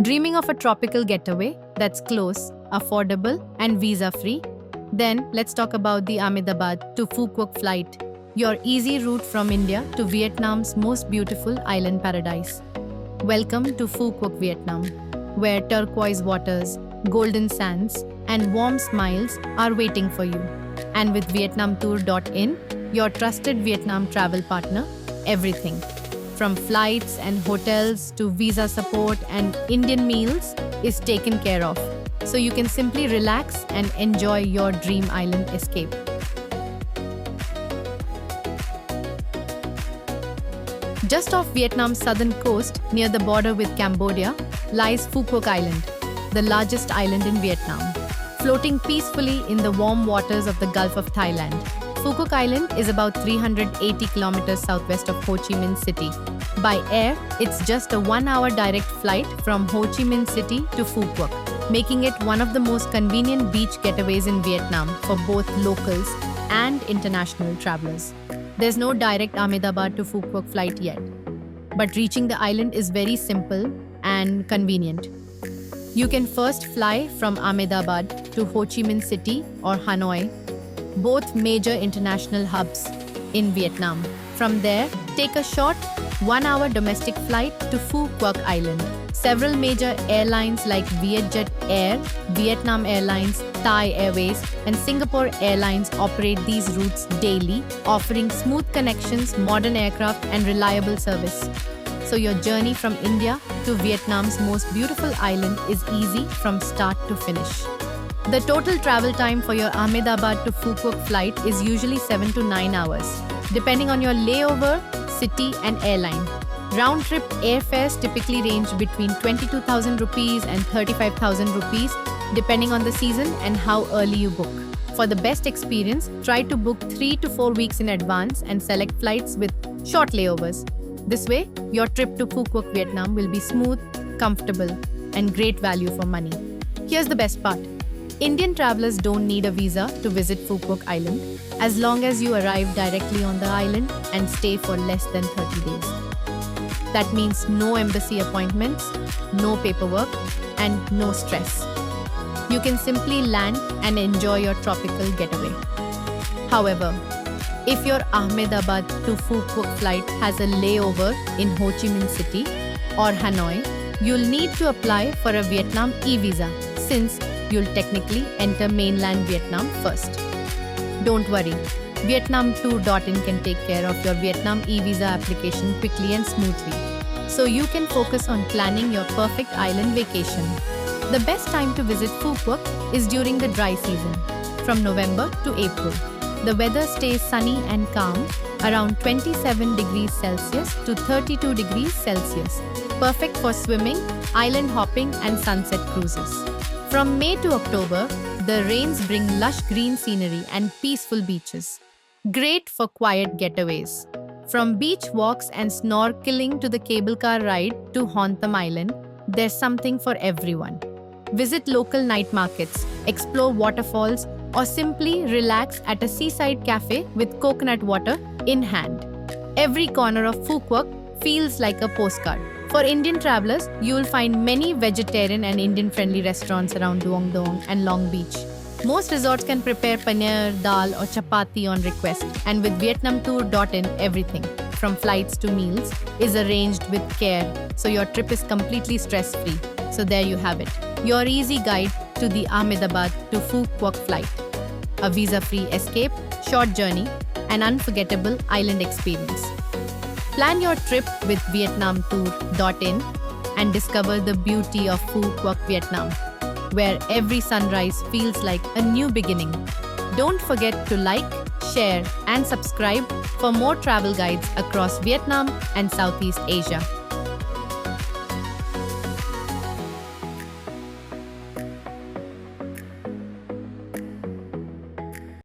Dreaming of a tropical getaway that's close, affordable, and visa-free? Then let's talk about the Ahmedabad to Phu Quoc flight, your easy route from India to Vietnam's most beautiful island paradise. Welcome to Phu Quoc, Vietnam, where turquoise waters, golden sands, and warm smiles are waiting for you. And with VietnamTour.in, your trusted Vietnam travel partner, everything from flights and hotels to visa support and Indian meals is taken care of, so you can simply relax and enjoy your dream island escape. Just off Vietnam's southern coast, near the border with Cambodia, lies Phu Quoc Island, the largest island in Vietnam. Floating peacefully in the warm waters of the Gulf of Thailand, Phu Quoc Island is about 380 kilometers southwest of Ho Chi Minh City. By air, it's just a 1-hour direct flight from Ho Chi Minh City to Phu Quoc, making it one of the most convenient beach getaways in Vietnam for both locals and international travelers. There's no direct Ahmedabad to Phu Quoc flight yet, but reaching the island is very simple and convenient. You can first fly from Ahmedabad to Ho Chi Minh City or Hanoi, both major international hubs in Vietnam. From there, take a short 1-hour domestic flight to Phu Quoc Island. Several major airlines like Vietjet Air, Vietnam Airlines, Thai Airways, and Singapore Airlines operate these routes daily, offering smooth connections, modern aircraft, and reliable service. So your journey from India to Vietnam's most beautiful island is easy from start to finish. The total travel time for your Ahmedabad to Phu Quoc flight is usually 7 to 9 hours, depending on your layover, city, and airline. Round-trip airfares typically range between 22,000 rupees and 35,000 rupees, depending on the season and how early you book. For the best experience, try to book 3 to 4 weeks in advance and select flights with short layovers. This way, your trip to Phu Quoc, Vietnam will be smooth, comfortable, and great value for money. Here's the best part. Indian travelers don't need a visa to visit Phu Quoc Island, as long as you arrive directly on the island and stay for less than 30 days. That means no embassy appointments, no paperwork, and no stress. You can simply land and enjoy your tropical getaway. However, if your Ahmedabad to Phu Quoc flight has a layover in Ho Chi Minh City or Hanoi, you'll need to apply for a Vietnam e-visa, since you'll technically enter mainland Vietnam first. Don't worry, VietnamTour.in can take care of your Vietnam e-visa application quickly and smoothly, so you can focus on planning your perfect island vacation. The best time to visit Phu Quoc is during the dry season, from November to April. The weather stays sunny and calm, around 27 degrees Celsius to 32 degrees Celsius, perfect for swimming, island hopping, and sunset cruises. From May to October, the rains bring lush green scenery and peaceful beaches. Great for quiet getaways. From beach walks and snorkeling to the cable car ride to Hontham Island, there's something for everyone. Visit local night markets, explore waterfalls, or simply relax at a seaside cafe with coconut water in hand. Every corner of Phu Quoc feels like a postcard. For Indian travelers, you will find many vegetarian and Indian-friendly restaurants around Duong Duong and Long Beach. Most resorts can prepare paneer, dal, or chapati on request, and with VietnamTour.in, everything, from flights to meals, is arranged with care, so your trip is completely stress-free. So there you have it, your easy guide to the Ahmedabad to Phu Quoc flight. A visa-free escape, short journey, and unforgettable island experience. Plan your trip with VietnamTour.in and discover the beauty of Phu Quoc, Vietnam, where every sunrise feels like a new beginning. Don't forget to like, share, and subscribe for more travel guides across Vietnam and Southeast Asia.